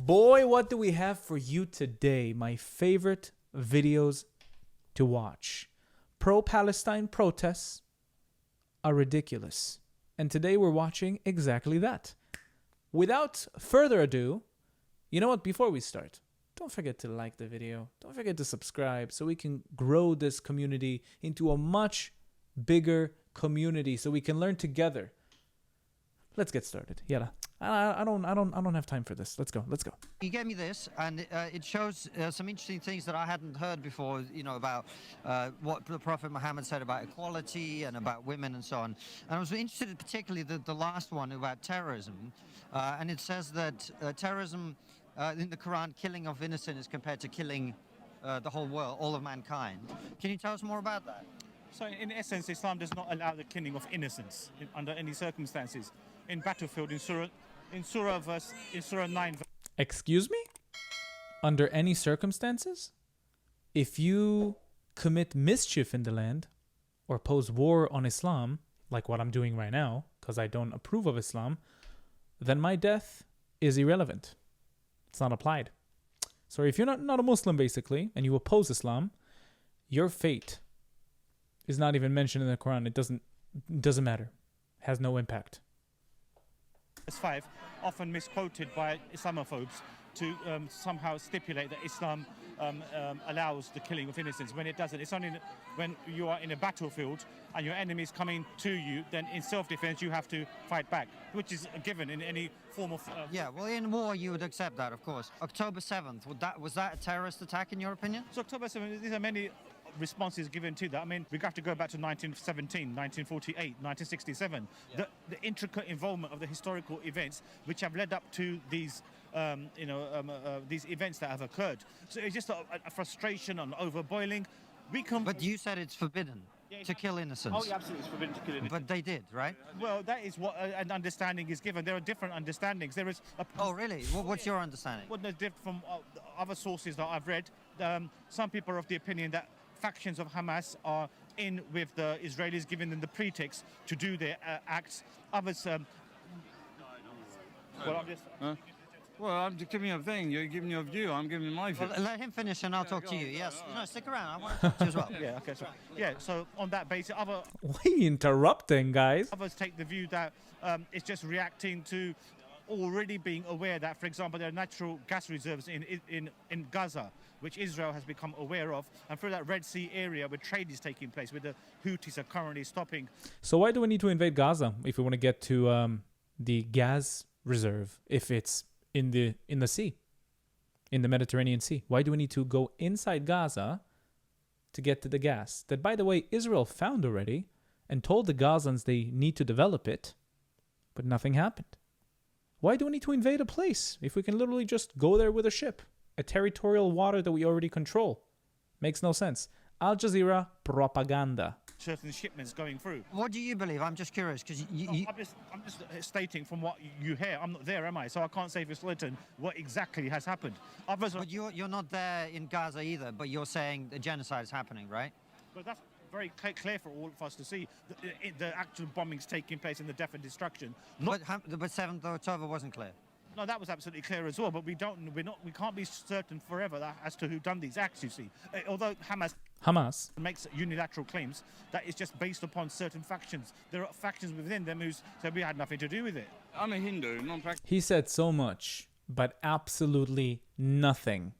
boy, what do we have for you today? My favorite videos to watch. Pro-Palestine protests are ridiculous. And today we're watching exactly that. Without further ado, you know what? Before we start, don't forget to like the video. Don't forget to subscribe so we can grow this community into a much bigger community so we can learn together. Let's get started. Yalla. I don't have time for this. Let's go. You gave me this, and it shows some interesting things that I hadn't heard before, you know, about what the Prophet Muhammad said about equality and about women and so on. And I was interested in particularly the last one about terrorism. And it says that terrorism, in the Quran, killing of innocent is compared to killing the whole world, all of mankind. Can you tell us more about that? So in essence, Islam does not allow the killing of innocents under any circumstances. In battlefield, in Surah 9. Excuse me? Under any circumstances? If you commit mischief in the land or pose war on Islam, like what I'm doing right now, because I don't approve of Islam, then my death is irrelevant. It's not applied. So if you're not a Muslim, basically, and you oppose Islam, your fate is not even mentioned in the Quran. It doesn't matter. It has no impact. 5, often misquoted by Islamophobes to somehow stipulate that Islam allows the killing of innocents when it doesn't. It's only when you are in a battlefield and your enemy is coming to you, then in self-defense you have to fight back, which is a given in any form of... Yeah, well, in war you would accept that, of course. October 7th, was that a terrorist attack in your opinion? So October 7th, these are many responses given to that. I mean, we have to go back to 1917, 1948, 1967. Yeah. The intricate involvement of the historical events which have led up to these these events that have occurred. So it's just a frustration and overboiling. But you said it's forbidden to kill innocents. Oh, yeah, absolutely, it's forbidden to kill innocents. But they did, right? Well, that is what an understanding is given. There are different understandings. There is. Oh, really? What's your understanding? Well, from other sources that I've read, some people are of the opinion that factions of Hamas are in with the Israelis, giving them the pretext to do their acts. Others, Well, I'm just giving you a thing. You're giving your view. I'm giving my view. Well, let him finish and I'll talk to you. Yes. No, stick around. I want to talk to you as well. Yeah, okay. So on that basis, Why are you interrupting, guys? Others take the view that it's just reacting to already being aware that, for example, there are natural gas reserves in Gaza, which Israel has become aware of, and through that Red Sea area where trade is taking place, where the Houthis are currently stopping. So why do we need to invade Gaza if we want to get to the gas reserve if it's in the sea, in the Mediterranean Sea? Why do we need to go inside Gaza to get to the gas that, by the way, Israel found already and told the Gazans they need to develop it, but nothing happened? Why do we need to invade a place if we can literally just go there with a ship? A territorial water that we already control. Makes no sense. Al Jazeera propaganda. Certain shipments going through. What do you believe? I'm just curious because I'm just stating from what you hear. I'm not there, am I? So I can't say for certain what exactly has happened. But you're not there in Gaza either. But you're saying the genocide is happening, right? But that's very clear for all of us to see. The actual bombings taking place and the death and destruction. But 7th of October wasn't clear. No, that was absolutely clear as well. But we can't be certain forever as to who done these acts. You see, although Hamas makes unilateral claims, that is just based upon certain factions. There are factions within them who said we had nothing to do with it. I'm a Hindu, He said so much, but absolutely nothing.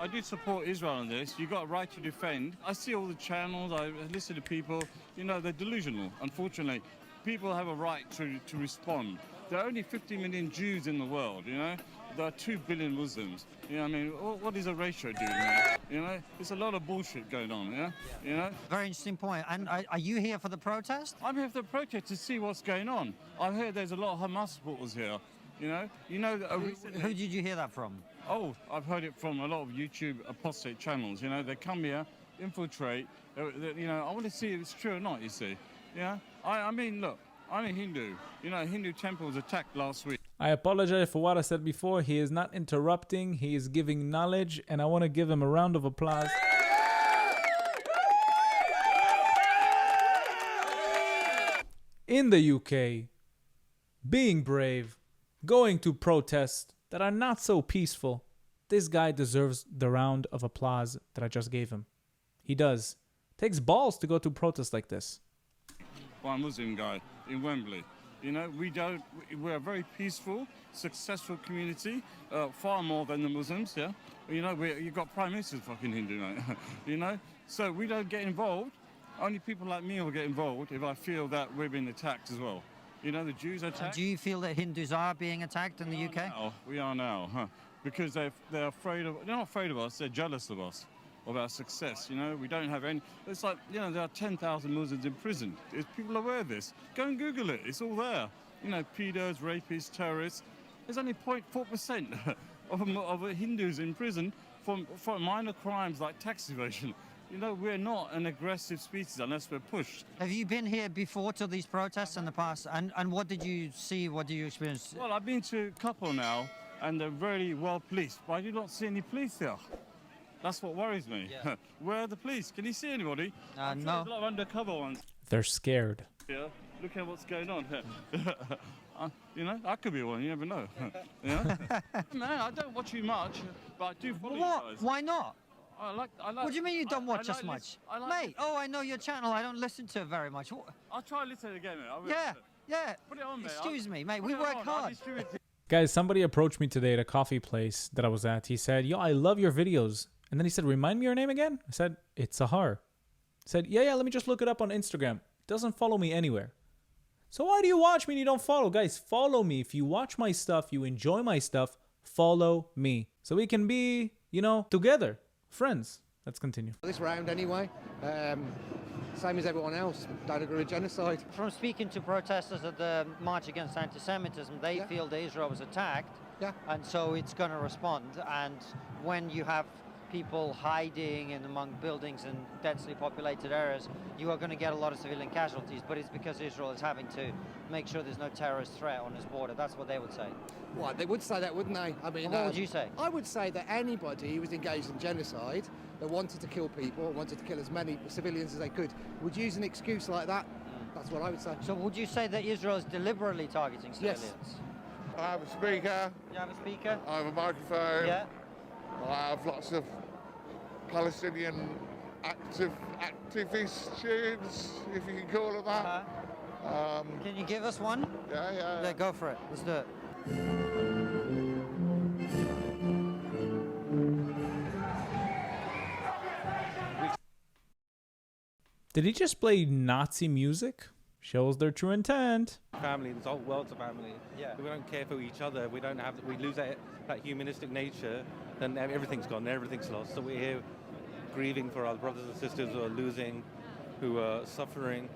I do support Israel on this. You've got a right to defend. I see all the channels. I listen to people. You know, they're delusional, unfortunately. People have a right to respond. There are only 50 million Jews in the world, you know. There are 2 billion Muslims. You know, I mean, what is a ratio doing there? You know, there's a lot of bullshit going on, yeah? You know? Very interesting point. And are you here for the protest? I'm here for the protest to see what's going on. I heard there's a lot of Hamas supporters here, you know. Who did you hear that from? Oh, I've heard it from a lot of YouTube apostate channels, you know. They come here, infiltrate, you know, I want to see if it's true or not, you see. Yeah? I mean, look, I'm a Hindu. You know, a Hindu temple was attacked last week. I apologize for what I said before. He is not interrupting. He is giving knowledge, and I want to give him a round of applause. In the UK, being brave, going to protest, that are not so peaceful, this guy deserves the round of applause that I just gave him. He does. Takes balls to go to protests like this. By a Muslim guy in Wembley. You know, we're a very peaceful, successful community, far more than the Muslims, yeah? You know, you've got Prime Minister's fucking Hindu, mate. You know? So we don't get involved. Only people like me will get involved if I feel that we're being attacked as well. You know, the Jews are attacked. Do you feel that Hindus are being attacked in the UK? We are now, huh? Because they're afraid of, they're not afraid of us, they're jealous of us, of our success, you know? We don't have any, it's like, you know, there are 10,000 Muslims in prison. Is people aware of this? Go and Google it, it's all there. You know, pedos, rapists, terrorists. There's only 0.4% of Hindus in prison for minor crimes like tax evasion. You know, we're not an aggressive species unless we're pushed. Have you been here before to these protests in the past? And what did you see? What did you experience? Well, I've been to a couple now, and they're very well policed, but I do not see any police here. That's what worries me. Yeah. Where are the police? Can you see anybody? No. There's a lot of undercover ones. They're scared. Yeah, look at what's going on here. You know, I could be one, you never know. You know? Man, I don't watch you much, but I do follow you guys. Why not? I like. What do you mean you don't watch us much? Mate, I know your channel. I don't listen to it very much. I'll try to listen again, mate. Yeah. Put it on, mate. Excuse me, mate. We work hard. Guys, somebody approached me today at a coffee place that I was at. He said, yo, I love your videos. And then he said, remind me your name again? I said, it's Sahar. He said, yeah, let me just look it up on Instagram. Doesn't follow me anywhere. So why do you watch me and you don't follow? Guys, follow me. If you watch my stuff, you enjoy my stuff, follow me. So we can be, you know, together. Friends. Let's continue. This round anyway, same as everyone else, don't agree with genocide. From speaking to protesters at the March Against Anti-Semitism, they feel that Israel was attacked, and so it's going to respond. And when you have people hiding in among buildings in densely populated areas, you are going to get a lot of civilian casualties, but it's because Israel is having to make sure there's no terrorist threat on its border. That's what they would say. Well, they would say that, wouldn't they? I mean, what would you say? I would say that anybody who was engaged in genocide, that wanted to kill people, wanted to kill as many civilians as they could, would use an excuse like that. That's what I would say. So would you say that Israel is deliberately targeting civilians? Yes. I have a speaker. You have a speaker? I have a microphone. Yeah. I have lots of Palestinian activists, if you can call them that. Can you give us one? Yeah. Go for it. Let's do it. Did he just play Nazi music? Shows their true intent. Family, this whole world's a family. Yeah. We don't care for each other. We don't have. We lose that humanistic nature, then everything's gone. Everything's lost. So we're here grieving for our brothers and sisters who are losing, who are suffering,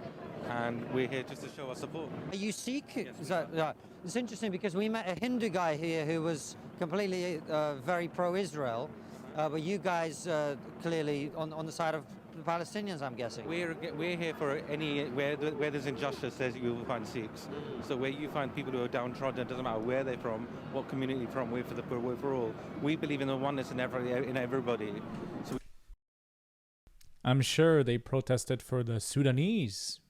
and we're here just to show our support. Are you Sikh? Yes, it's interesting because we met a Hindu guy here who was completely very pro-Israel, but you guys clearly on the side of the Palestinians, I'm guessing. We're here for where there's injustice, you will find Sikhs. So where you find people who are downtrodden, it doesn't matter where they're from, what community from, we're for all. We believe in the oneness in everybody. So I'm sure they protested for the Sudanese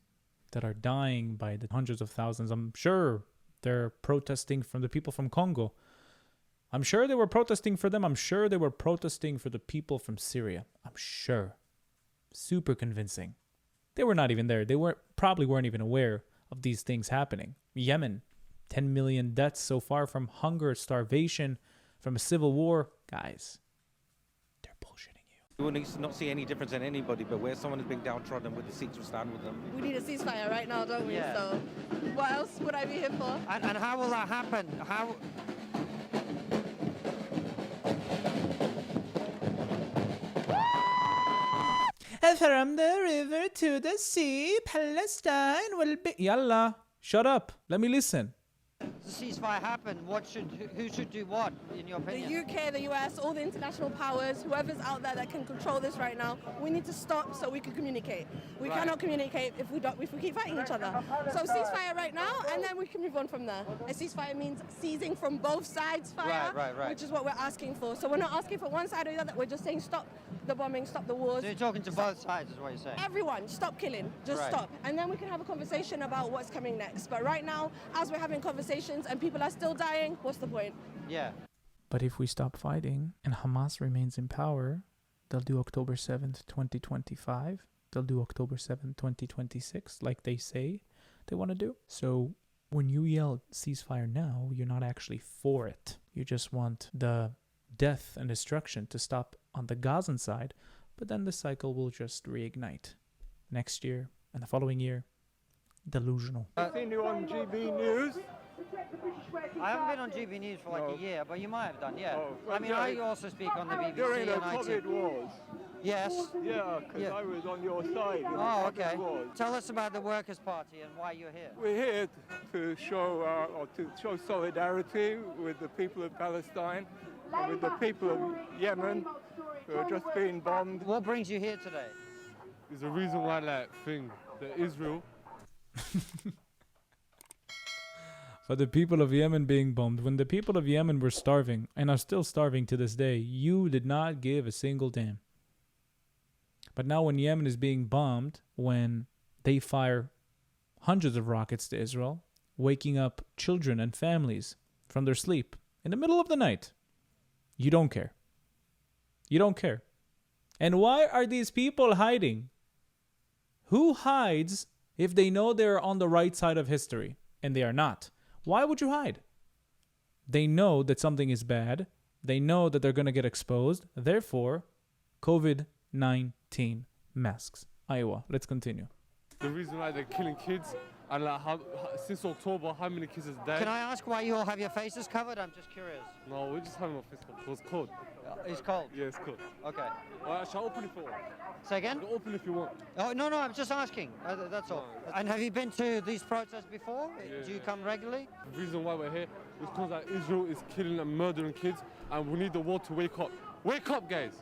that are dying by the hundreds of thousands. I'm sure they're protesting from the people from Congo. I'm sure they were protesting for them. I'm sure they were protesting for the people from Syria. I'm sure. Super convincing. They were not even there. They probably weren't even aware of these things happening. Yemen, 10 million deaths so far from hunger, starvation, from a civil war. Guys, they're bullshitting you. we will not see any difference in anybody, but where someone is being downtrodden, with the Sikhs will stand with them. We need a ceasefire right now, don't we? Yeah. So what else would I be here for? And how will that happen? How? From the river to the sea, Palestine will be... Yalla, shut up. Let me listen. The ceasefire happen. Who should do what, in your opinion? The UK, the US, all the international powers, whoever's out there that can control this right now, we need to stop so we can communicate. We cannot communicate if we keep fighting each other. So ceasefire right now, and then we can move on from there. A ceasefire means ceasing from both sides fire, which is what we're asking for. So we're not asking for one side or the other. We're just saying stop the bombing, stop the wars. So you're talking to both sides, is what you're saying? Everyone, stop killing. Just stop. And then we can have a conversation about what's coming next. But right now, as we're having conversations and people are still dying, what's the point? Yeah. But if we stop fighting and Hamas remains in power, they'll do October 7th, 2025. They'll do October 7th, 2026, like they say they want to do. So when you yell ceasefire now, you're not actually for it. You just want the death and destruction to stop on the Gazan side, but then the cycle will just reignite next year and the following year. Delusional. I've seen you on GB News. I haven't been on GB News for like a year, but you might have done, yeah. Oh, I mean, I also speak on the BBC During the and COVID wars. Yes. Yeah, because I was on your side. In the Oh, COVID okay. wars. Tell us about the Workers' Party and why you're here. We're here to show solidarity with the people of Palestine and with the people of Yemen who are just being bombed. What brings you here today? There's a reason why that Israel. For the people of Yemen being bombed, when the people of Yemen were starving and are still starving to this day, you did not give a single damn. But now when Yemen is being bombed, when they fire hundreds of rockets to Israel, waking up children and families from their sleep in the middle of the night, you don't care. You don't care. And why are these people hiding? Who hides if they know they're on the right side of history and they are not? Why would you hide? They know that something is bad. They know that they're going to get exposed. Therefore, COVID-19 masks. Iowa. Let's continue. The reason why they're killing kids, and like since October, how many kids has died? Can I ask why you all have your faces covered? I'm just curious. No, we're just having our face covered. It was cold. It's cold? Yeah, it's cold. Okay. Shall I open it for you? Say again? I can open if you want. Oh, no, I'm just asking. That's all. And have you been to these protests before? Yeah. Do you come regularly? The reason why we're here is because like, Israel is killing and murdering kids, and we need the world to wake up. Wake up, guys!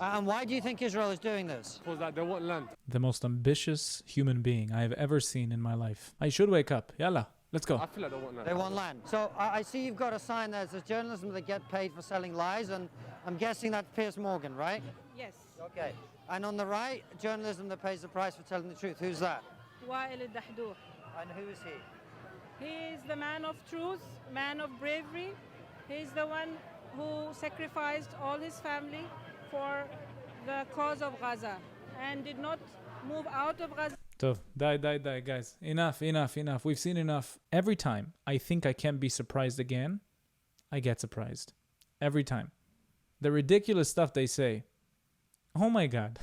And why do you think Israel is doing this? Because like, they want land. The most ambitious human being I have ever seen in my life. I should wake up. Yalla, let's go. I feel like they want land. They want land. So I see you've got a sign there that says journalism that get paid for selling lies, and I'm guessing that's Piers Morgan, right? Yes. Okay. And on the right, journalism that pays the price for telling the truth. Who's that? Wael al-Dahdour. And who is he? He is the man of truth, man of bravery. He is the one who sacrificed all his family for the cause of Gaza and did not move out of Gaza. So, die, guys. Enough. We've seen enough. Every time I think I can be surprised again, I get surprised. Every time. The ridiculous stuff they say. Oh my God.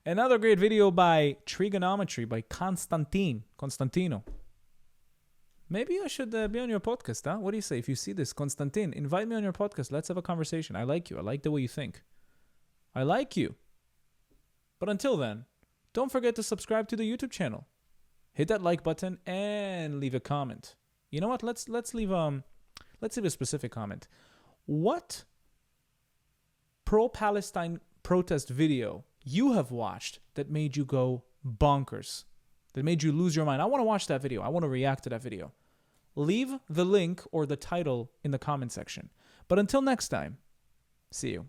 Another great video by Trigonometry by Constantino. Maybe I should be on your podcast, huh? What do you say? If you see this, Konstantin, invite me on your podcast. Let's have a conversation. I like you. I like the way you think. I like you. But until then, don't forget to subscribe to the YouTube channel. Hit that like button and leave a comment. You know what? Let's leave a specific comment. What pro-Palestine protest video you have watched that made you go bonkers? That made you lose your mind? I want to watch that video. I want to react to that video. Leave the link or the title in the comment section. But until next time, see you.